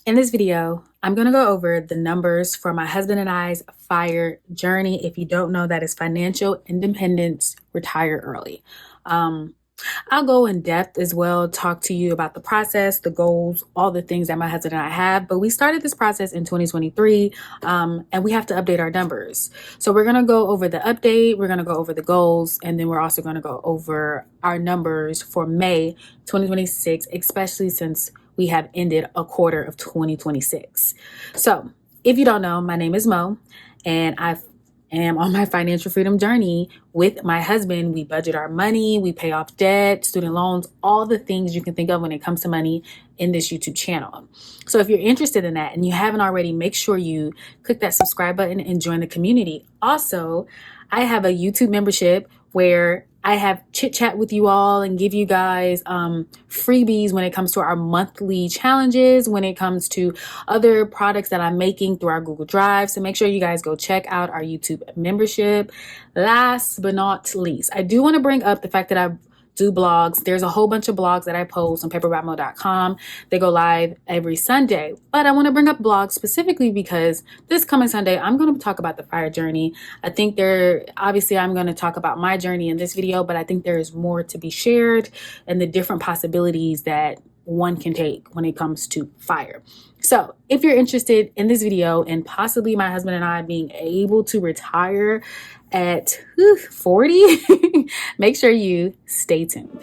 In this video, I'm going to go over the numbers for my husband and I's FIRE journey. If you don't know, that is financial independence, retire early. I'll go in depth as well, talk to you about the process, the goals, all the things that my husband and I have. But we started this process in 2023, and we have to update our numbers. So we're going to go over the update, we're going to go over the goals, and then we're also going to go over our numbers for May 2026, especially since we have ended a quarter of 2026. So if you don't know, my name is Mo, and I am on my financial freedom journey with my husband. We budget our money, we pay off debt, student loans, all the things you can think of when it comes to money in this YouTube channel. So if you're interested in that and you haven't already, make sure you click that subscribe button and join the community. Also, I have a YouTube membership where I have chit chat with you all and give you guys freebies when it comes to our monthly challenges, when it comes to other products that I'm making through our Google Drive. So make sure you guys go check out our YouTube membership. Last but not least, I do want to bring up the fact that I do blogs. There's a whole bunch of blogs that I post on paperbymoe.com. They go live every Sunday. But I want to bring up blogs specifically because this coming Sunday, I'm going to talk about the FIRE journey. I think obviously I'm going to talk about my journey in this video, but I think there is more to be shared and the different possibilities that one can take when it comes to FIRE. So if you're interested in this video and possibly my husband and I being able to retire at 40, make sure you stay tuned.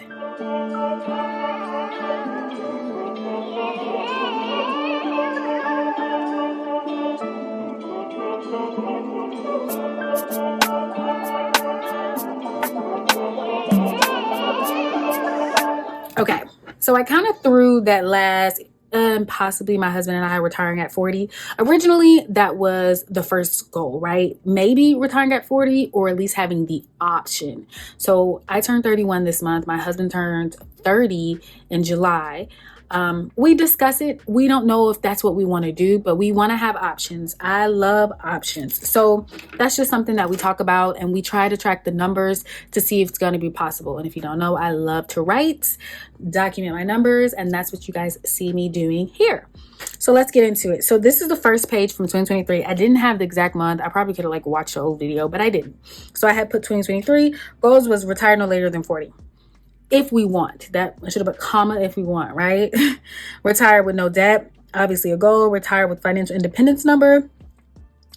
Okay, so I kind of threw that last possibly my husband and I retiring at 40. Originally, that was the first goal, right? Maybe retiring at 40 or at least having the option. So I turned 31 this month. My husband turned 30 in July. We discuss it. We don't know if that's what we want to do, but we want to have options. I love options. So that's just something that we talk about and we try to track the numbers to see if it's going to be possible. And if you don't know, I love to write, document my numbers, and that's what you guys see me doing here. So let's get into it. So this is the first page from 2023. I didn't have the exact month. I probably could have watched the old video, but I didn't. So I had put 2023. Goals was retire no later than 40. If we want, that I should have put comma if we want, right? Retire with no debt, obviously a goal. Retire with financial independence number,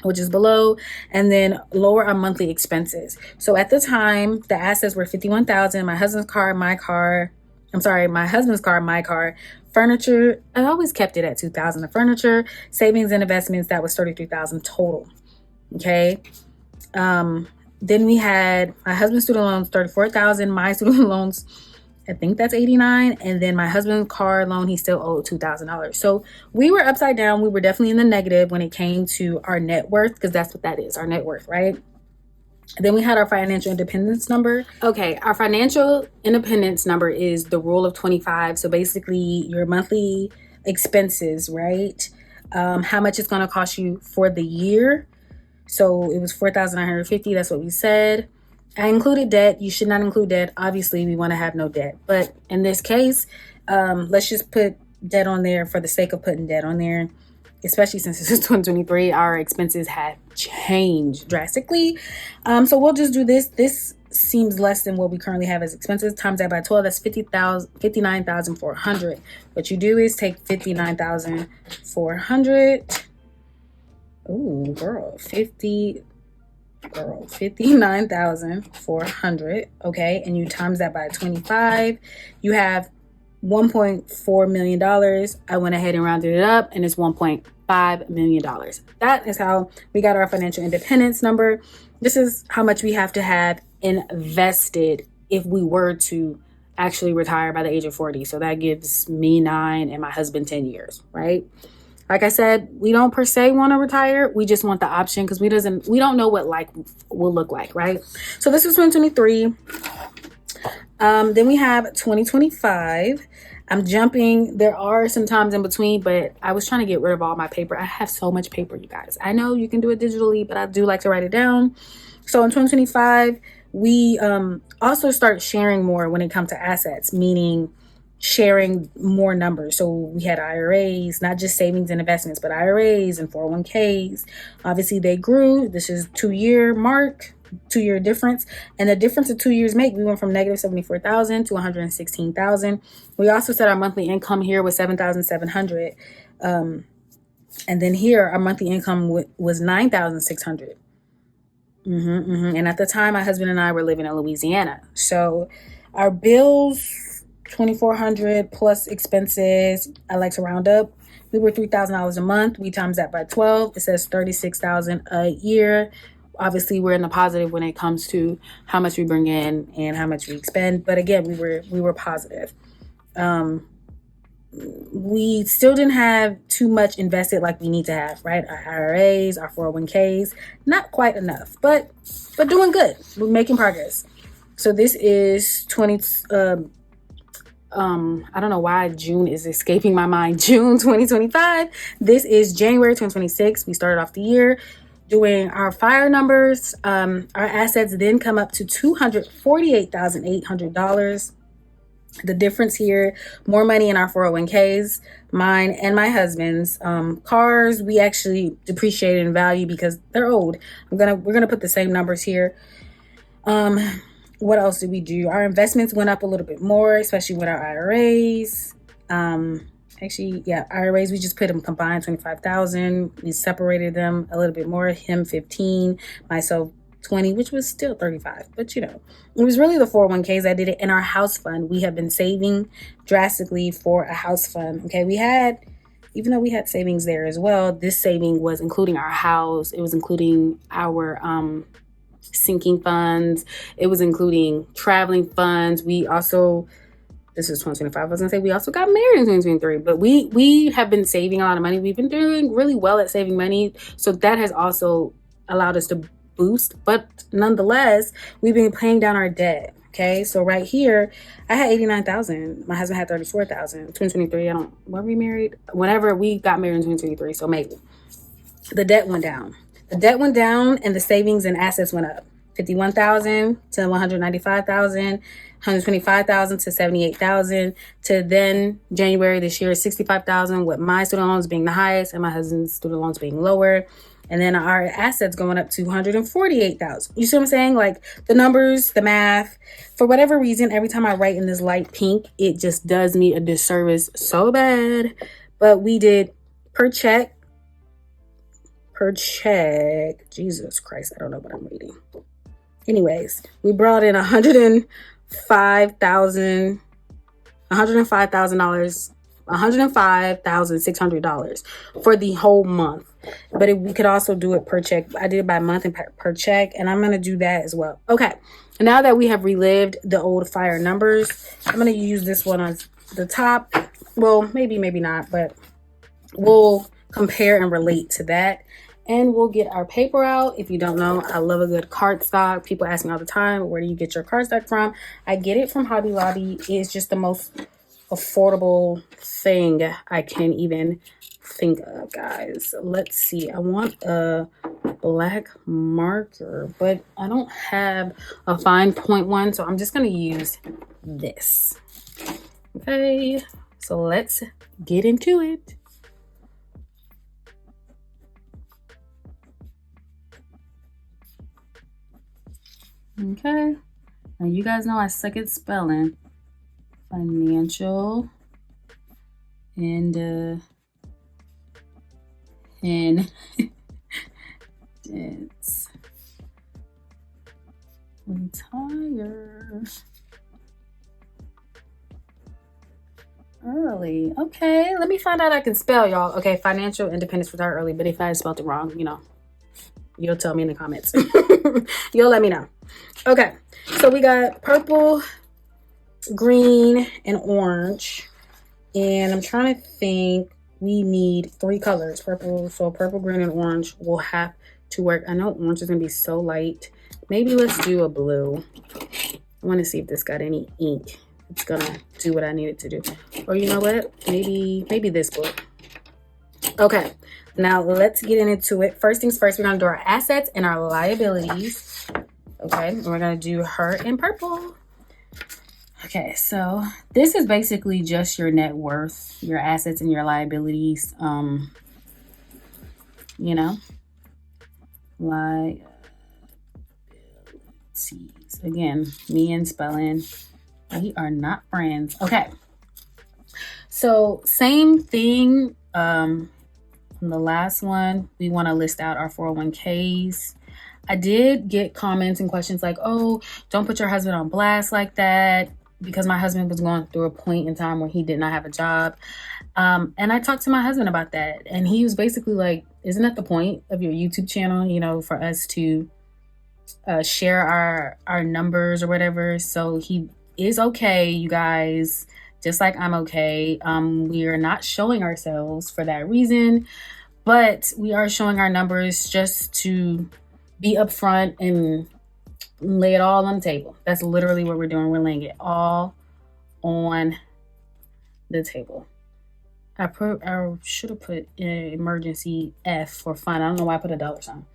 which is below, and then lower our monthly expenses. So at the time, the assets were $51,000. My husband's car, my car. Furniture, I always kept it at $2,000. The furniture, savings and investments, that was $33,000 total. Okay. Then we had my husband's student loans, $34,000. My student loans, I think that's $89,000. And then my husband's car loan, he still owed $2,000. So we were upside down. We were definitely in the negative when it came to our net worth, because that's what that is, our net worth, right? Then we had our financial independence number. Okay, our financial independence number is the rule of 25. So basically your monthly expenses, right? How much it's going to cost you for the year. So it was $4,950. That's what we said. I included debt. You should not include debt. Obviously, we want to have no debt. But in this case, let's just put debt on there for the sake of putting debt on there, especially since this is 2023. Our expenses have changed drastically. So we'll just do this. This seems less than what we currently have as expenses. Times that by 12, that's $59,400. What you do is take $59,400. Ooh, girl, 59,400. Okay. And you times that by 25, you have $1.4 million. I went ahead and rounded it up and it's $1.5 million. That is how we got our financial independence number. This is how much we have to have invested if we were to actually retire by the age of 40. So that gives me 9 and my husband 10 years, right? Like I said, we don't per se want to retire. We just want the option because we don't know what life will look like, right? So this is 2023. Then we have 2025. I'm jumping. There are some times in between, but I was trying to get rid of all my paper. I have so much paper, you guys. I know you can do it digitally, but I do like to write it down. So in 2025, we also start sharing more when it comes to assets, meaning sharing more numbers. So we had IRAs, not just savings and investments, but IRAs and 401ks. Obviously they grew. This is 2-year mark, 2-year difference. And the difference of 2 years make, we went from negative 74,000 to 116,000. We also said our monthly income here was 7,700. And then here our monthly income was 9,600. And at the time, my husband and I were living in Louisiana. So our bills, 2,400 plus expenses. I like to round up. We were $3,000 a month. We times that by 12. It says 36,000 a year. Obviously, we're in the positive when it comes to how much we bring in and how much we expend. But again, we were positive. We still didn't have too much invested like we need to have, right? Our IRAs, our 401ks, not quite enough, but doing good. We're making progress. So this is I don't know why June is escaping my mind. June 2025. This is January 2026. We started off the year doing our FIRE numbers. Our assets then come up to $248,800. The difference here, more money in our 401ks, mine and my husband's. Cars, we actually depreciated in value because they're old. We're gonna put the same numbers here. What else did we do? Our investments went up a little bit more, especially with our IRAs. IRAs, we just put them combined 25,000. We separated them a little bit more. Him 15, myself 20, which was still 35, but it was really the 401ks that did it. And our house fund, we have been saving drastically for a house fund. Okay, even though we had savings there as well, this saving was including our house. It was including our sinking funds. It was including traveling funds. We also, this is 2025. I was gonna say we also got married in 2023, but we have been saving a lot of money. We've been doing really well at saving money, so that has also allowed us to boost. But nonetheless, we've been paying down our debt. Okay, so right here, I had 89,000. My husband had 34,000. 2023. Were we married? Whenever we got married in 2023, so maybe the debt went down. The debt went down, and the savings and assets went up. 51,000 to 195,000, 125,000 to 78,000, to then January this year 65,000, with my student loans being the highest and my husband's student loans being lower. And then our assets going up to 148,000. You see what I'm saying? Like the numbers, the math, for whatever reason, every time I write in this light pink, it just does me a disservice so bad. But we did per check. Jesus Christ, I don't know what I'm reading. Anyways, we brought in $105,600 for the whole month. But we could also do it per check. I did it by month and per check, and I'm going to do that as well. Okay, now that we have relived the old FIRE numbers, I'm going to use this one on the top. Well, maybe not, but we'll compare and relate to that. And we'll get our paper out. If you don't know, I love a good cardstock. People ask me all the time, where do you get your cardstock from? I get it from Hobby Lobby. It's just the most affordable thing I can even think of, guys. Let's see. I want a black marker, but I don't have a fine point one, so I'm just going to use this. Okay, so let's get into it. Okay, now you guys know I suck at spelling. Financial and independence. Retire early. Okay, let me find out I can spell, y'all. Okay, financial independence, retire early. But if I spelled it wrong, you'll tell me in the comments. You'll let me know. Okay, so we got purple, green, and orange. And I'm trying to think, we need 3 colors. Purple, so purple, green, and orange will have to work. I know orange is going to be so light. Maybe let's do a blue. I want to see if this got any ink. It's going to do what I need it to do. Or you know what? Maybe this blue. Okay, now let's get into it. First things first, we're going to do our assets and our liabilities. Okay, and we're going to do her in purple. Okay, so this is basically just your net worth, your assets and your liabilities. You know, liabilities. Again, me and spelling, we are not friends. Okay, so same thing. On the last one, we want to list out our 401ks. I did get comments and questions like, oh, don't put your husband on blast like that, because my husband was going through a point in time where he did not have a job. And I talked to my husband about that. And he was basically like, isn't that the point of your YouTube channel, you know, for us to share our numbers or whatever? So he is okay, you guys, just like I'm okay. We are not showing ourselves for that reason, but we are showing our numbers just to be upfront and lay it all on the table. That's literally what we're doing. We're laying it all on the table. I should have put emergency F for fun. I don't know why I put a dollar sign.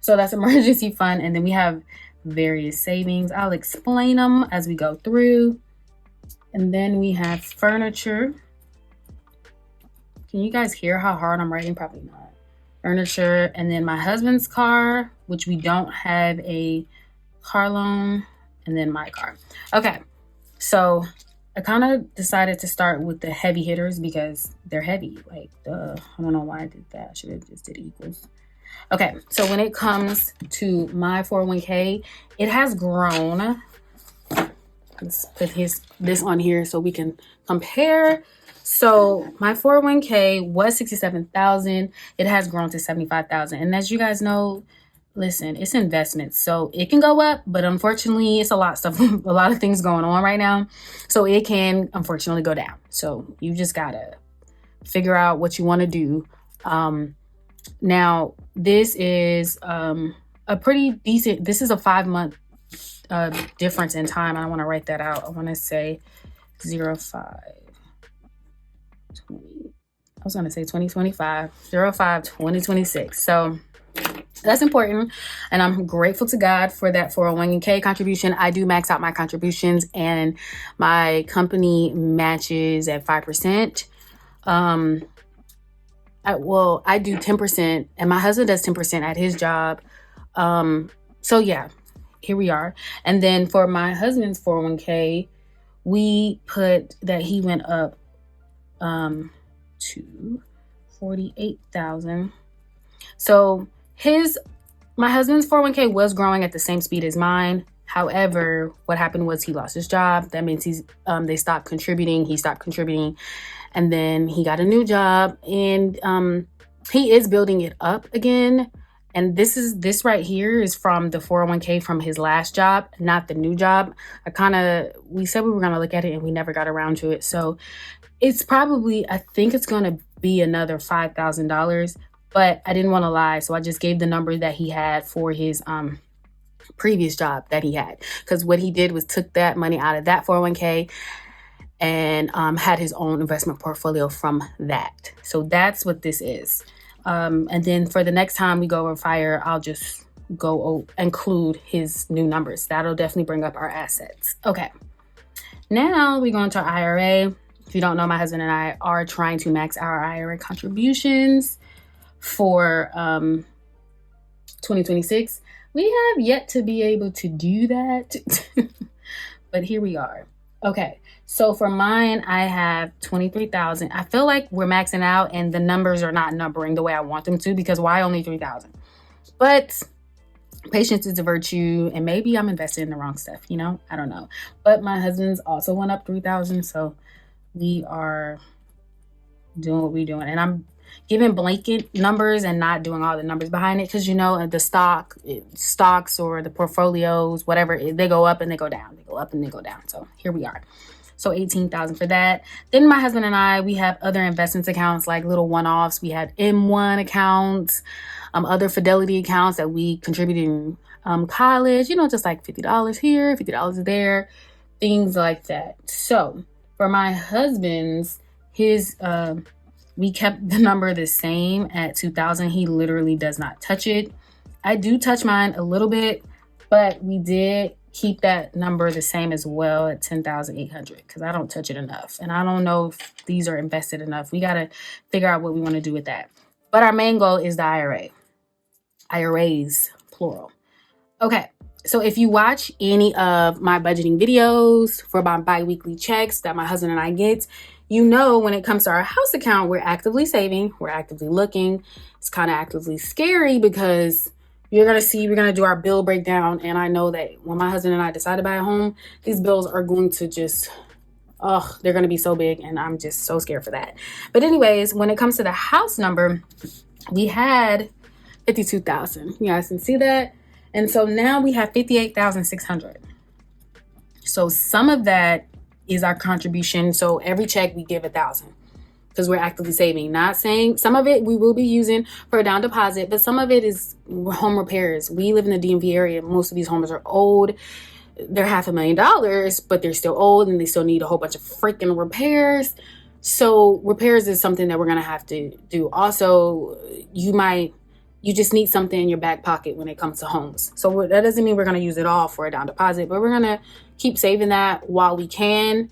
So that's emergency fund. And then we have various savings. I'll explain them as we go through. And then we have furniture. Can you guys hear how hard I'm writing? Probably not. Furniture. And then my husband's car, which we don't have a car loan. And then my car. Okay. So I kind of decided to start with the heavy hitters because they're heavy. Like, I don't know why I did that. I should have just did equals. Okay, so when it comes to my 401k, it has grown. Let's put this on here so we can compare. So my 401k was 67,000. It has grown to 75,000. And as you guys know, listen, it's investments, so it can go up, but unfortunately, it's a lot of things going on right now, so it can unfortunately go down. So you just gotta figure out what you want to do. Now this is a pretty decent. This is a 5-month difference in time. I want to write that out. I want to say 05 20. I was gonna say 2025, 05 2026. So that's important. And I'm grateful to God for that 401k contribution. I do max out my contributions and my company matches at 5%. I do 10% and my husband does 10% at his job. So yeah, here we are. And then for my husband's 401k, we put that he went up to 48,000. So my husband's 401k was growing at the same speed as mine. However, what happened was he lost his job. That means they stopped contributing. He stopped contributing, and then he got a new job, and he is building it up again. And this right here is from the 401k from his last job, not the new job. We said we were gonna look at it, and we never got around to it. So it's probably, I think it's gonna be another $5,000. But I didn't want to lie, so I just gave the number that he had for his previous job that he had. Because what he did was took that money out of that 401k and had his own investment portfolio from that. So that's what this is. And then for the next time we go over F.I.R.E, I'll just include his new numbers. That'll definitely bring up our assets. Okay. Now we go into our IRA. If you don't know, my husband and I are trying to max our IRA contributions for 2026. We have yet to be able to do that, but here we are. Okay, so for mine, I have 23,000. I feel like we're maxing out and the numbers are not numbering the way I want them to, because why only 3,000? But patience is a virtue, and maybe I'm invested in the wrong stuff, you know? I don't know. But my husband's also went up 3,000, so we are doing what we're doing. And I'm giving blanket numbers and not doing all the numbers behind it, because you know the stocks or the portfolios, whatever, they go up and they go down. They go up and they go down. So here we are. So 18,000 for that. Then my husband and I, we have other investments accounts, like little one-offs. We had M1 accounts, other Fidelity accounts that we contributed in college, you know, just like $50 here, $50 there, things like that. So for my husband's, we kept the number the same at 2,000. He literally does not touch it. I do touch mine a little bit, but we did keep that number the same as well at 10,800 because I don't touch it enough. And I don't know if these are invested enough. We got to figure out what we want to do with that. But our main goal is the IRA. IRAs, plural. Okay. So if you watch any of my budgeting videos for my bi-weekly checks that my husband and I get, you know, when it comes to our house account, we're actively saving, we're actively looking. It's kind of actively scary because you're going to see, we're going to do our bill breakdown. And I know that when my husband and I decide to buy a home, these bills are going to just, they're going to be so big. And I'm just so scared for that. But anyways, when it comes to the house number, we had 52,000. You guys can see that. And so now we have 58,600. So some of that is our contribution. So every check we give 1,000 because we're actively saving. Not saying some of it we will be using for a down deposit, but some of it is home repairs. We live in the DMV area. Most of these homes are old. They're $500,000, but they're still old and they still need a whole bunch of freaking repairs. So repairs is something that we're going to have to do. Also, you just need something in your back pocket when it comes to homes. So that doesn't mean we're going to use it all for a down deposit, but we're going to keep saving that while we can.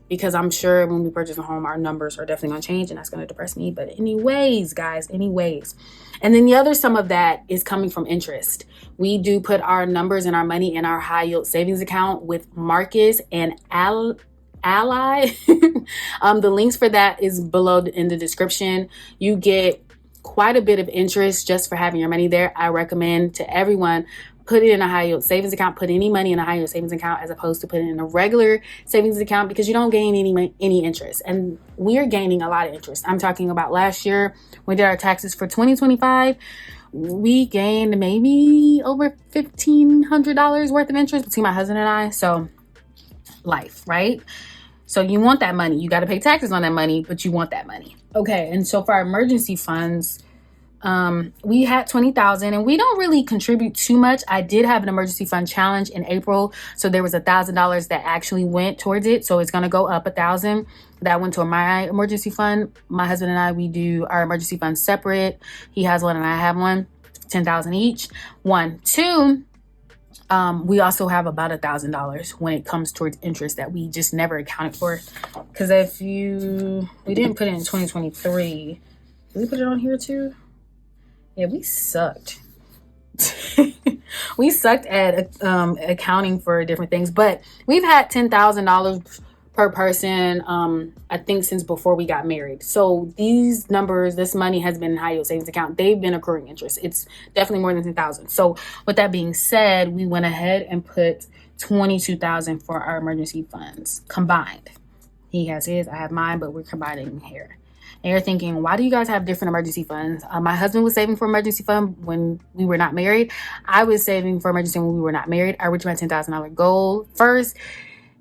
Because I'm sure when we purchase a home, our numbers are definitely going to change and that's going to depress me. But anyways, guys, anyways. And then the other sum of that is coming from interest. We do put our numbers and our money in our high yield savings account with Marcus and Ally. The links for that is below in the description. You get quite a bit of interest just for having your money there. I recommend to everyone, put it in a high yield savings account, put any money in a high yield savings account as opposed to putting it in a regular savings account because you don't gain any interest. And we're gaining a lot of interest. I'm talking about last year, we did our taxes for 2025. We gained maybe over $1,500 worth of interest between my husband and I. So life, right? So you want that money. You got to pay taxes on that money, but you want that money. Okay. And so for our emergency funds, we had 20,000 and we don't really contribute too much. I did have an emergency fund challenge in April. So there was $1,000 that actually went towards it. So it's going to go up 1,000 that went to my emergency fund. My husband and I, we do our emergency funds separate. He has one and I have one, 10,000 each. One, two. We also have about $1,000 when it comes towards interest that we just never accounted for. Because we didn't put it in 2023. Did we put it on here too? Yeah, we sucked. We sucked at accounting for different things, but we've had $10,000 per person, I think since before we got married. So these numbers, this money has been in high yield savings account. They've been accruing interest. It's definitely more than 10,000. So with that being said, we went ahead and put 22,000 for our emergency funds combined. He has his, I have mine, but we're combining here. And you're thinking, why do you guys have different emergency funds? My husband was saving for emergency fund when we were not married. I was saving for emergency when we were not married. I reached my $10,000 goal first.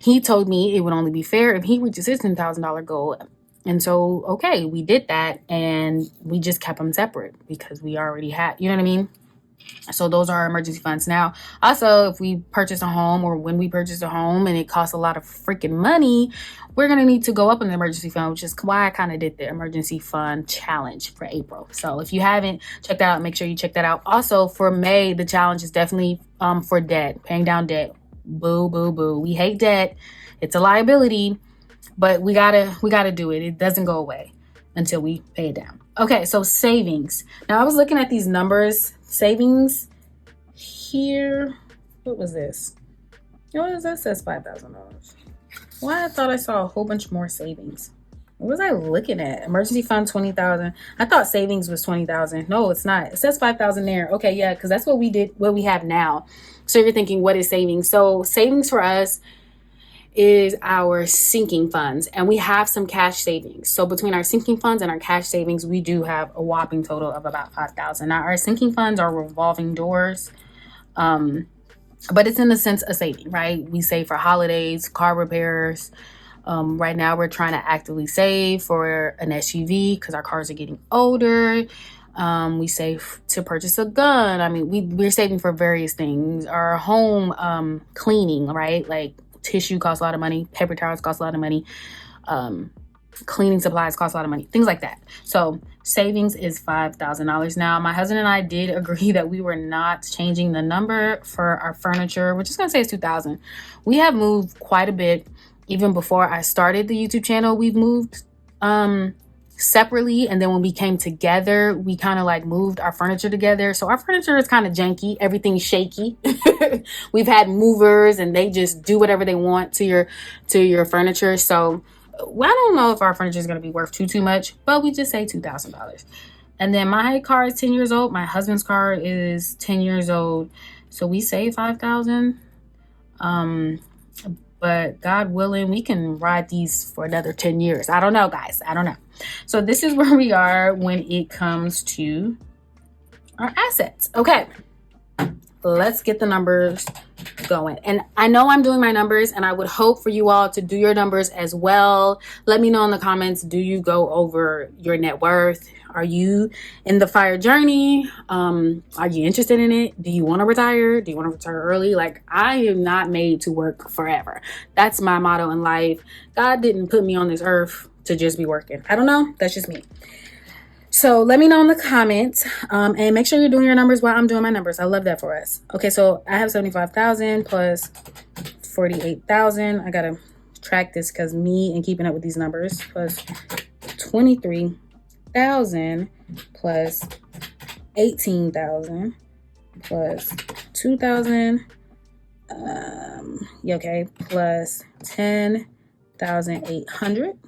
He told me it would only be fair if he reaches his $10,000 goal. And so, okay, we did that and we just kept them separate because we already had, you know what I mean? So those are our emergency funds. Now, also, if we purchase a home or when we purchase a home and it costs a lot of freaking money, we're going to need to go up in the emergency fund, which is why I kind of did the emergency fund challenge for April. So if you haven't checked that out, make sure you check that out. Also, for May, the challenge is definitely for debt, paying down debt. Boo, boo, boo. We hate debt. It's a liability, but we gotta do it. It doesn't go away until we pay it down. Okay, so savings. Now I was looking at these numbers. Savings here. What was this? What is that? Says $5,000. Why I thought I saw a whole bunch more savings. What was I looking at? Emergency fund 20,000. I thought savings was 20,000. No, it's not. It says 5,000 there. Okay, yeah, because that's what we did, what we have now. So you're thinking, what is savings? So savings for us is our sinking funds, and we have some cash savings. So between our sinking funds and our cash savings, we do have a whopping total of about 5,000. Now our sinking funds are revolving doors, but it's in the sense of saving, right? We save for holidays, car repairs. Right now we're trying to actively save for an SUV because our cars are getting older. We save to purchase a gun. I mean, we're saving for various things. Our home cleaning, right? Like tissue costs a lot of money. Paper towels cost a lot of money. Cleaning supplies cost a lot of money, things like that. So savings is $5,000. Now, my husband and I did agree that we were not changing the number for our furniture. We're just gonna say it's 2,000. We have moved quite a bit. Even before I started the YouTube channel, we've moved separately, and then when we came together, we kind of like moved our furniture together. So our furniture is kind of janky, everything's shaky. We've had movers and they just do whatever they want to your furniture. So well, I don't know if our furniture is going to be worth too much, but we just say $2,000. And then my car is 10 years old. My husband's car is 10 years old. So we say 5,000. But God willing, we can ride these for another 10 years. I don't know, guys. I don't know. So this is where we are when it comes to our assets. Okay. Let's get the numbers going. And I know I'm doing my numbers, and I would hope for you all to do your numbers as well. Let me know in the comments, do you go over your net worth? Are you in the FIRE journey? Are you interested in it? Do you want to retire? Do you want to retire early? Like, I am not made to work forever. That's my motto in life. God didn't put me on this earth to just be working. I don't know. That's just me. So let me know in the comments, and make sure you're doing your numbers while I'm doing my numbers. I love that for us. Okay, so I have 75,000 plus 48,000. I gotta track this because me and keeping up with these numbers, plus 23,000 plus 18,000 plus 2,000. Okay, plus 10,800.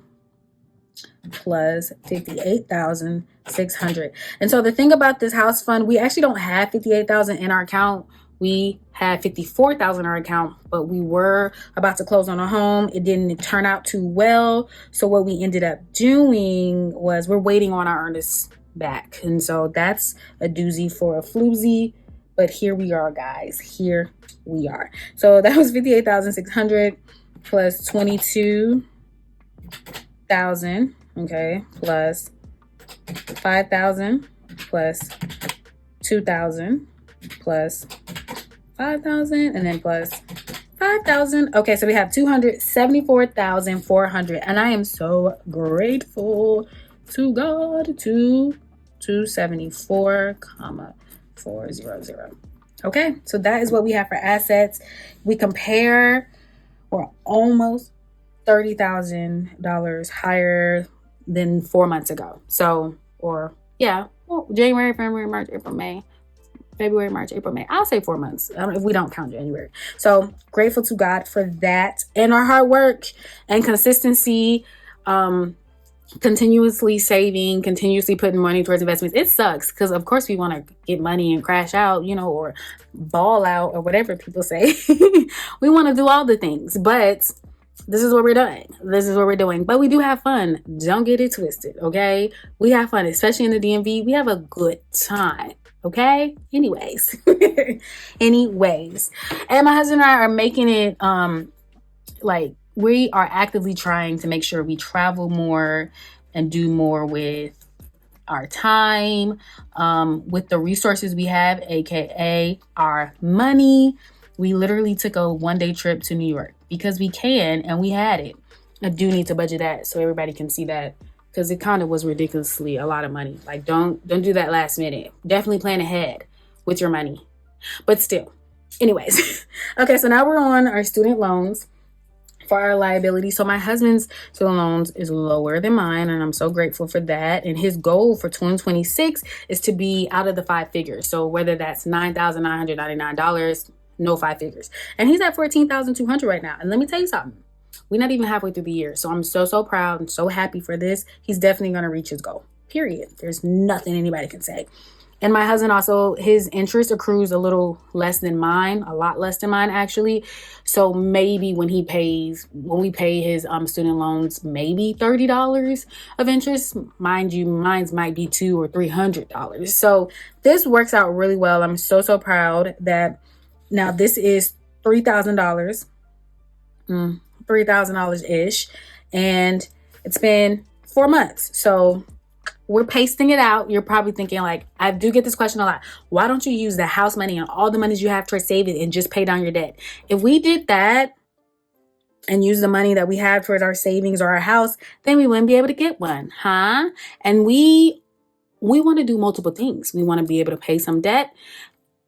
Plus 58,600. And so the thing about this house fund, we actually don't have 58,000 in our account. We had 54,000 in our account, but we were about to close on a home. It didn't turn out too well. So what we ended up doing was we're waiting on our earnest back. And so that's a doozy for a floozy. But here we are, guys. Here we are. So that was 58,600 plus 22,000. Okay, plus 5,000 plus 2,000 plus 5,000 and then plus 5,000. Okay, so we have 274,400, and I am so grateful to God. 274,400. Okay, so that is what we have for assets. We compare, we're almost $30,000 higher than 4 months ago. So, or yeah, well, January, February, March, April, May, February, March, April, May. I'll say 4 months. I don't, if we don't count January. So grateful to God for that and our hard work and consistency, continuously saving, continuously putting money towards investments. It sucks because of course we want to get money and crash out, you know, or ball out or whatever people say. We want to do all the things, but this is what we're doing. This is what we're doing. But we do have fun. Don't get it twisted, okay? We have fun, especially in the DMV. We have a good time, okay? Anyways. Anyways. And my husband and I are making it, like, we are actively trying to make sure we travel more and do more with our time, with the resources we have, aka our money. We literally took a one-day trip to New York because we can, and we had it. I do need to budget that so everybody can see that, because it kind of was ridiculously a lot of money. Like, don't do that last minute. Definitely plan ahead with your money. But still, anyways. Okay, so now we're on our student loans for our liability. So my husband's student loans is lower than mine, and I'm so grateful for that. And his goal for 2026 is to be out of the 5 figures. So whether that's $9,999, no 5 figures. And he's at 14,200 right now. And let me tell you something. We're not even halfway through the year. So I'm so proud and so happy for this. He's definitely going to reach his goal. Period. There's nothing anybody can say. And my husband also, his interest accrues a little less than mine, a lot less than mine actually. So maybe when we pay his student loans, maybe $30 of interest. Mind you, mine's might be $200 or $300. So this works out really well. I'm so proud that now this is $3,000, $3,000-ish, and it's been 4 months. So we're pasting it out. You're probably thinking, like, I do get this question a lot. Why don't you use the house money and all the monies you have towards saving and just pay down your debt? If we did that and use the money that we had towards our savings or our house, then we wouldn't be able to get one, huh? And we want to do multiple things. We want to be able to pay some debt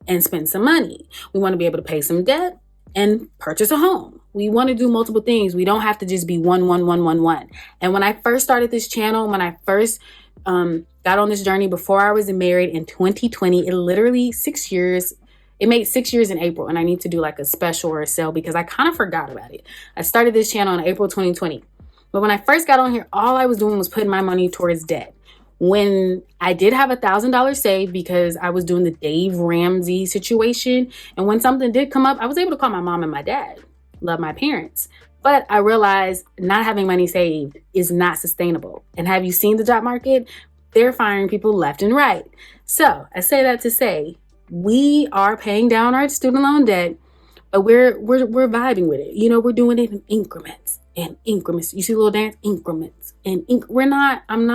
and spend some money. We want to be able to pay some debt and purchase a home. We want to do multiple things. We don't have to just be one. And when I first started this channel, when I first got on this journey before I was married in 2020, it literally 6 years. It made 6 years in April, and I need to do like a special or a sale because I kind of forgot about it. I started this channel in April 2020. But when I first got on here, all I was doing was putting my money towards debt. When I did have $1,000 saved because I was doing the Dave Ramsey situation, and when something did come up, I was able to call my mom and my dad. Love my parents. But I realized not having money saved is not sustainable. And have you seen the job market? They're firing people left and right. So I say that to say, we are paying down our student loan debt, but we're vibing with it. You know, we're doing it in increments and increments. You see the little dance? Increments. And we're not doing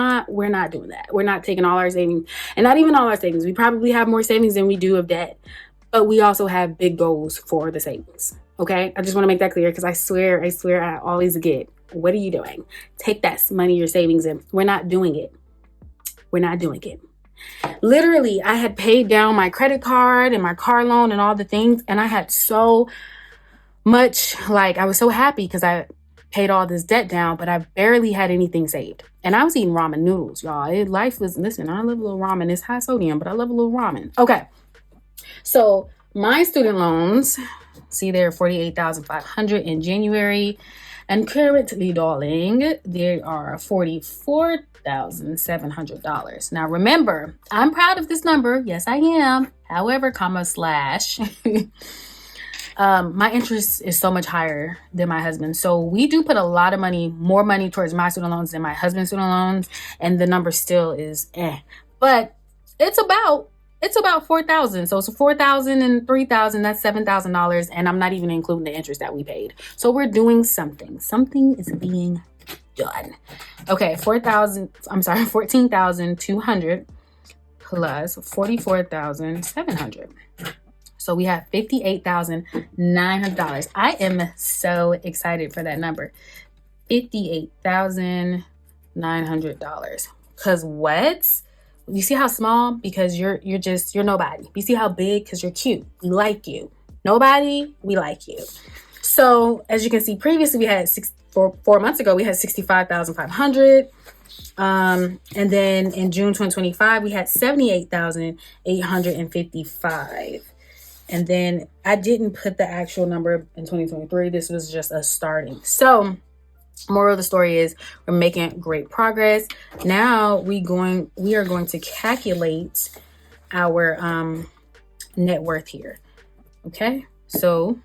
that. We're not taking all our savings, and not even all our savings. We probably have more savings than we do of debt, but we also have big goals for the savings. Okay. I just want to make that clear because I swear I always get, what are you doing? Take that money you're savings in. We're not doing it. Literally, I had paid down my credit card and my car loan and all the things, and I had so much, like, I was so happy because I paid all this debt down, but I barely had anything saved. And I was eating ramen noodles, y'all. Listen, I love a little ramen. It's high sodium, but I love a little ramen. Okay. So my student loans, see, they're $48,500 in January. And currently, darling, they are $44,700. Now, remember, I'm proud of this number. Yes, I am. However, my interest is so much higher than my husband. So we do put a lot of money, more money towards my student loans than my husband's student loans. And the number still is But it's about $4,000. So it's $4,000 and $3,000. That's $7,000, and I'm not even including the interest that we paid. So we're doing something. Something is being done. Okay, $14,200 plus $44,700. So we have $58,900. I am so excited for that number. $58,900. Cause what? You see how small? Because you're nobody. You see how big? Because you're cute. We like you. Nobody, we like you. So as you can see, previously we had 4 months ago, we had $65,500. And then in June 2025, we had $78,855. And then I didn't put the actual number in 2023. This was just a starting. So moral of the story is we're making great progress. Now we are going to calculate our net worth here. Okay, so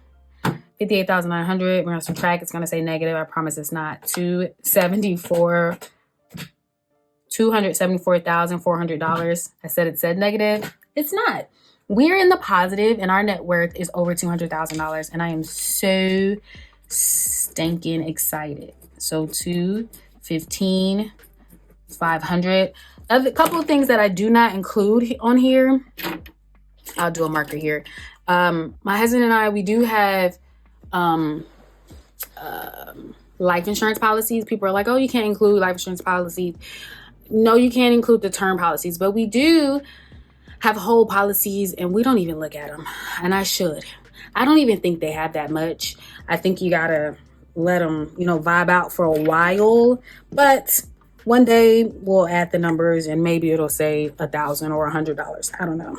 58,900. We're gonna subtract. It's gonna say negative. I promise it's not. $274,400. I said it said negative. It's not. We're in the positive, and our net worth is over $200,000, and I am so stinking excited. So 215,500. A couple of things that I do not include on here. I'll do a marker here. My husband and I, we do have life insurance policies. People are like, oh, you can't include life insurance policies. No, you can't include the term policies, but we do have whole policies, and we don't even look at them. And I should. I don't even think they have that much. I think you gotta let them, vibe out for a while. But one day we'll add the numbers, and maybe it'll say $1,000 or $100. I don't know.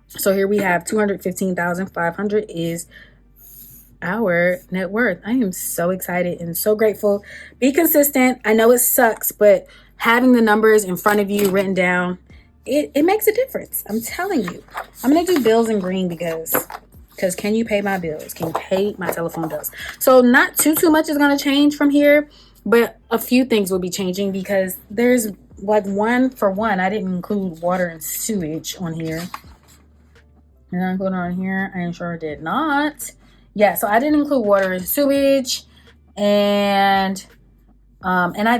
So here we have 215,500 is our net worth. I am so excited and so grateful. Be consistent. I know it sucks, but having the numbers in front of you written down, it makes a difference. I'm telling you. I'm going to do bills in green because can you pay my bills? Can you pay my telephone bills? So not too much is going to change from here, but a few things will be changing because there's like one for one. I didn't include water and sewage on here. Did I include it on here? I am sure I did not. Yeah, so I didn't include water and sewage, and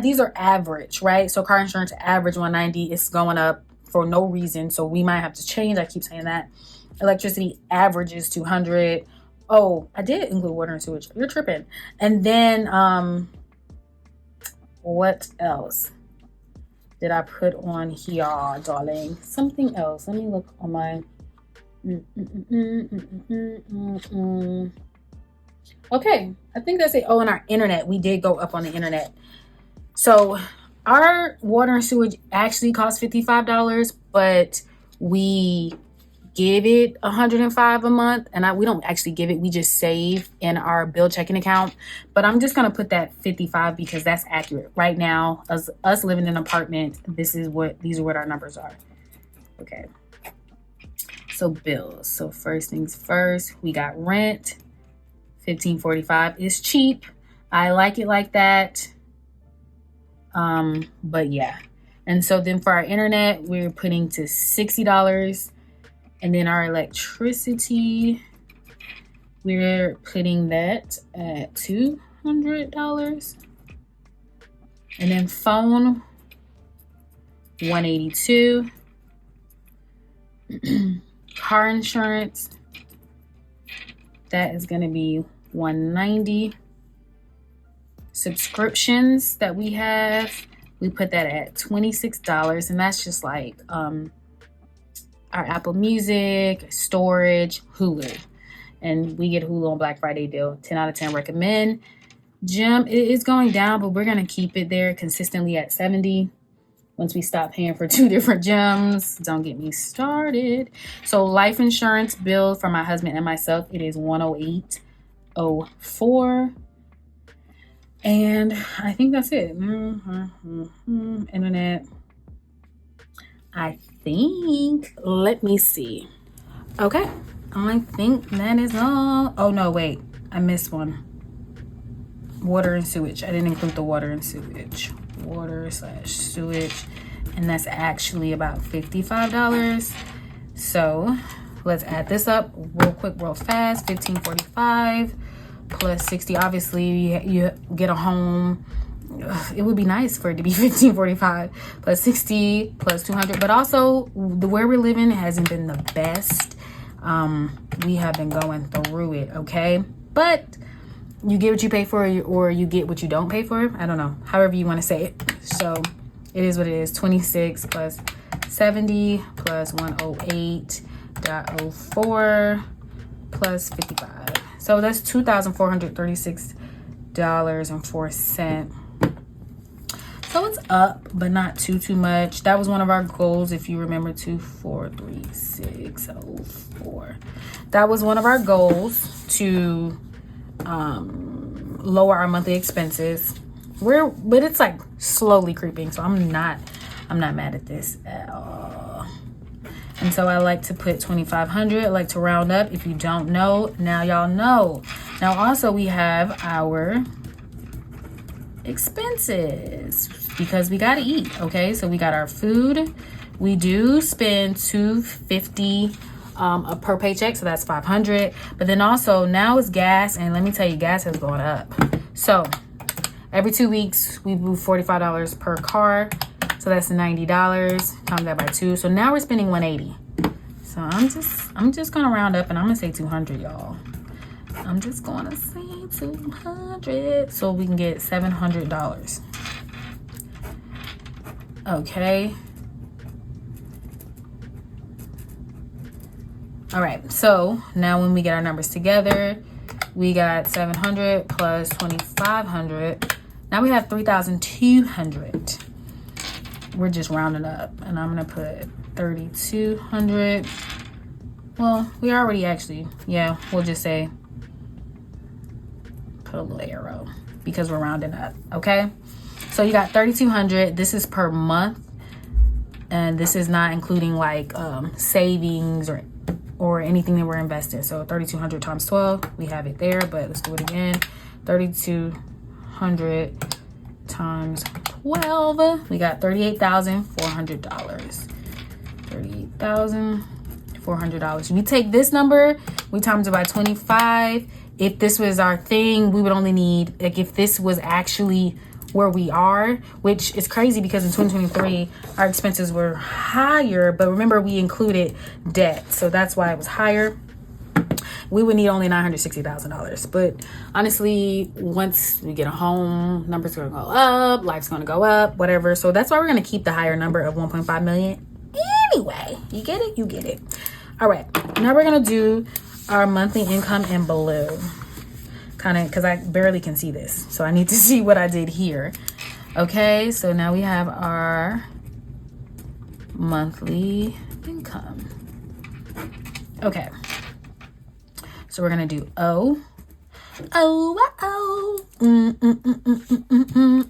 these are average, right? So car insurance average 190 is going up for no reason, so we might have to change. I keep saying that. Electricity average is 200. Oh, I did include water and sewage. You're tripping. And then what else did I put on here, darling? Something else. Let me look on my Okay, I think that's it. Oh, and our internet. We did go up on the internet. So our water and sewage actually costs $55, but we give it $105 a month, and we don't actually give it, we just save in our bill checking account. But I'm just gonna put that 55 because that's accurate right now. As us living in an apartment, these are what our numbers are. Okay, so bills. So first things first, we got rent. $15.45 is cheap. I like it like that. But yeah. And so then for our internet, we're putting to $60. And then our electricity, we're putting that at $200. And then phone, $182. Car insurance, that is going to be $190. Subscriptions that we have, we put that at $26, and that's just like our Apple Music, storage, Hulu. And we get Hulu on Black Friday deal. 10 out of 10 recommend. Gym, it is going down, but we're going to keep it there consistently at 70 once we stop paying for 2 different gyms. Don't get me started. So life insurance bill for my husband and myself, it is $108.04. And I think that's it. Internet. I think, let me see. Okay, I think that is all. Oh no, wait, I missed one. Water and sewage. I didn't include the water and sewage. Water/sewage, and that's actually about $55. So let's add this up real quick, real fast. $15.45 plus 60. Obviously, you get a home. It would be nice for it to be $15.45 plus 60 plus 200, but also where we're living hasn't been the best. We have been going through it, okay? But you get what you pay for, or you get what you don't pay for. I don't know, however you want to say it. So it is what it is. 26 plus 70 plus 108.04 plus 55. So that's $2,436.04. So it's up, but not too much. That was one of our goals, if you remember, 2,436.04. That was one of our goals, to lower our monthly expenses. But it's like slowly creeping, so I'm not mad at this at all. And so I like to put 2,500. I like to round up. If you don't know, now y'all know. Now also we have our expenses because we gotta eat. Okay, so we got our food. We do spend $250 per paycheck, so that's $500. But then also now it's gas, and let me tell you, gas has gone up. So every 2 weeks we move $45 per car, so that's $90. Times that by 2, so now we're spending $180. So I'm just gonna round up, and I'm gonna say 200, y'all. I'm just gonna say 200 so we can get $700. Okay. All right, so now when we get our numbers together, we got 700 plus 2,500. Now we have 3,200. We're just rounding up, and I'm gonna put 3,200. Well, we already actually, yeah, we'll just say, put a little arrow because we're rounding up, okay? So you got 3,200. This is per month, and this is not including like savings or anything that we're investing. So 3,200 times 12, we have it there, but let's do it again. 3,200 times 12, we got $38,400. $38,400. We take this number, we times it by 25. If this was our thing, we would only need, like, if this was actually where we are, which is crazy because in 2023 our expenses were higher, but remember we included debt, so that's why it was higher. we would need only $960,000. But honestly, once we get a home, numbers gonna go up, life's gonna go up, whatever. So that's why we're gonna keep the higher number of 1.5 million. Anyway, you get it? You get it. All right, now we're gonna do our monthly income in blue. Kind of, because I barely can see this. So I need to see what I did here. Okay, so now we have our monthly income. Okay, so we're gonna do O.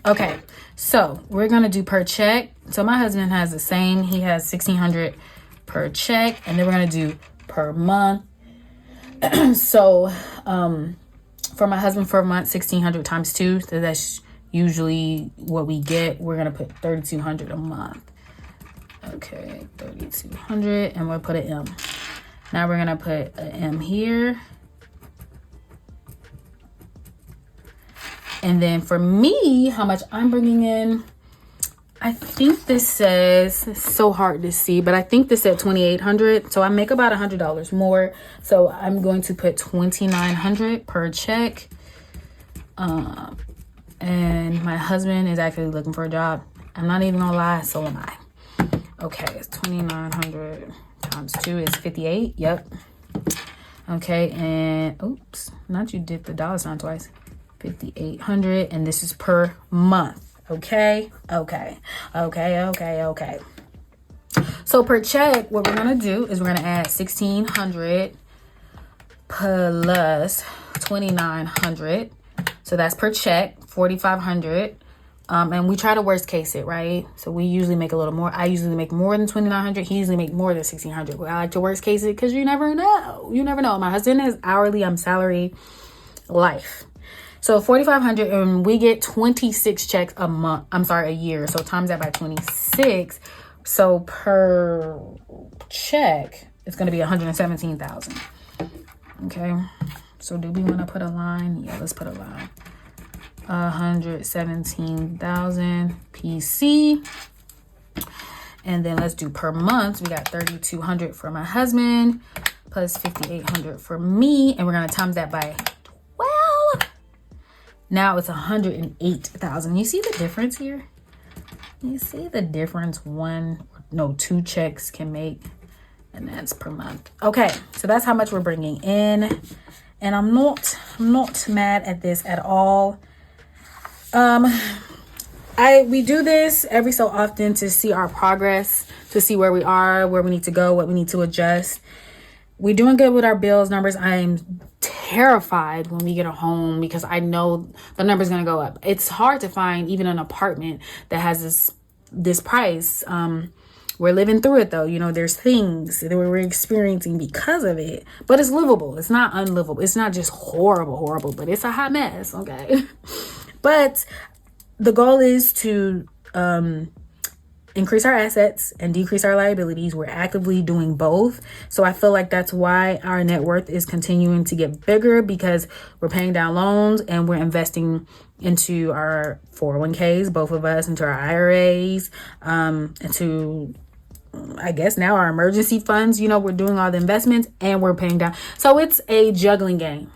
Okay, so we're gonna do per check. So my husband has the same. He has $1,600 per check, and then we're gonna do per month. So for my husband for a month, 1,600 times 2. So that's usually what we get. We're gonna put 3,200 a month. Okay, 3,200, and we'll put an M. Now we're gonna put an M here. And then for me, how much I'm bringing in, I think this says, it's so hard to see, but I think this said 2,800. So I make about $100 more. So I'm going to put 2,900 per check. And my husband is actually looking for a job. I'm not even gonna lie, so am I. Okay, it's 2,900 times 2 is 58. Yep. Okay, and oops, not you did the dollar sign twice. 5,800, and this is per month. Okay. So per check, what we're gonna do is we're gonna add 1,600 plus 2,900. So that's per check, 4,500. And we try to worst case it, right? So we usually make a little more. I usually make more than 2,900. He usually make more than 1,600. But I like to worst case it because you never know. You never know. My husband is hourly. I'm salary. Life. So 4,500, and we get 26 checks a month. I'm sorry, a year. So times that by 26. So per check, it's going to be 117,000. Okay. So do we want to put a line? Yeah, let's put a line. 117,000 PC. And then let's do per month. We got 3,200 for my husband plus 5,800 for me. And we're going to times that by 12. Now it's 108,000. You see the difference here? You see the difference two checks can make, and that's per month. Okay, so that's how much we're bringing in, and I'm not mad at this at all. We do this every so often to see our progress, to see where we are, where we need to go, what we need to adjust. We're doing good with our bills numbers. I'm terrified when we get a home because I know the number's going to go up. It's hard to find even an apartment that has this price. We're living through it though. You know, there's things that we're experiencing because of it, but it's livable. It's not unlivable. It's not just horrible, but it's a hot mess. Okay. But the goal is to increase our assets and decrease our liabilities. We're actively doing both. So I feel like that's why our net worth is continuing to get bigger, because we're paying down loans and we're investing into our 401ks, both of us, into our IRAs, into, I guess now our emergency funds. You know, we're doing all the investments and we're paying down. So it's a juggling game.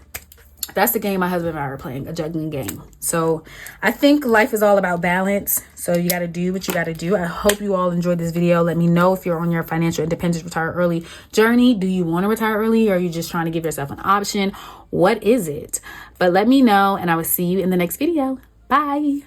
That's the game my husband and I are playing, a juggling game. So I think life is all about balance. So you got to do what you got to do. I hope you all enjoyed this video. Let me know if you're on your financial independence, retire early journey. Do you want to retire early, or are you just trying to give yourself an option? What is it? But let me know, and I will see you in the next video. Bye.